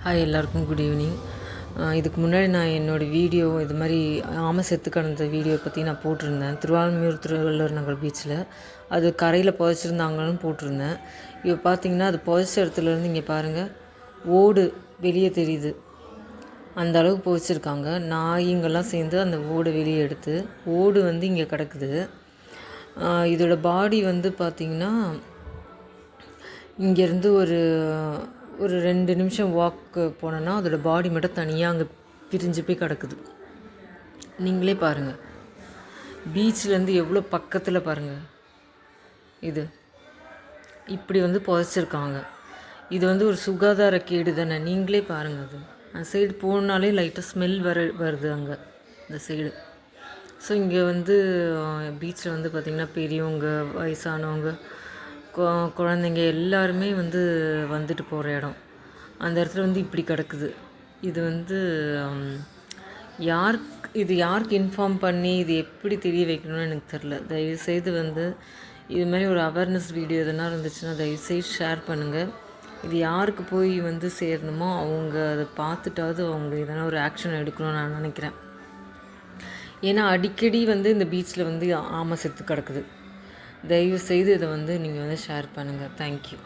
Hi எல்லாருக்கும் good evening. இதுக்கு முன்னாடி நான் என்னோடய வீடியோ இது மாதிரி ஆமை செத்து கிடந்த வீடியோ பற்றி நான் போட்டிருந்தேன். திருவள்ளுவர் நகர் பீச்சில் அது கரையில் புதைச்சிருந்தாங்கன்னு போட்டிருந்தேன். இப்போ பார்த்தீங்கன்னா அது புதைச்ச இடத்துலேருந்து இங்கே பாருங்கள், ஓடு வெளியே தெரியுது. அந்த அளவுக்கு புதைச்சிருக்காங்க. நாய்ங்கெல்லாம் சேர்ந்து அந்த ஓடை வெளியே எடுத்து ஓடு இங்கே கிடக்குது. இதோட பாடி பார்த்திங்கன்னா இங்கேருந்து ஒரு 2 நிமிஷம் வாக்கு போனோன்னா அதோடய பாடி மட்டும் தனியாக அங்கே பிரிஞ்சு போய் கிடக்குது. நீங்களே பாருங்கள், பீச்லேருந்து எவ்வளோ பக்கத்தில் பாருங்கள். இது இப்படி புதைச்சிருக்காங்க. இது ஒரு சுகாதார கேடு தானே. நீங்களே பாருங்கள், அது அந்த சைடு போனாலே லைட்டாக ஸ்மெல் வருது அங்கே இந்த சைடு. ஸோ இங்கே பீச்சில் பார்த்திங்கன்னா பெரியவங்க, வயசானவங்க, குழந்தைங்க எல்லாருமே வந்துட்டு போகிற இடம். அந்த இடத்துல இப்படி கிடக்குது. இது யாருக்கு இன்ஃபார்ம் பண்ணி இது எப்படி தெரிய வைக்கணும்னு எனக்கு தெரில. தயவுசெய்து இது மாதிரி ஒரு அவேர்னஸ் வீடியோ எதுனா இருந்துச்சுன்னா தயவுசெய்து ஷேர் பண்ணுங்கள். இது யாருக்கு போய் சேரணுமோ அவங்க அதை பார்த்துட்டாவது அவங்க எதனா ஒரு ஆக்ஷன் எடுக்கணும்னு நான் நினைக்கிறேன். ஏன்னா அடிக்கடி இந்த பீச்சில் ஆமை செத்து கிடக்குது. தயவுசெய்து இதை நீங்கள் ஷேர் பண்ணுங்கள். தேங்க்யூ.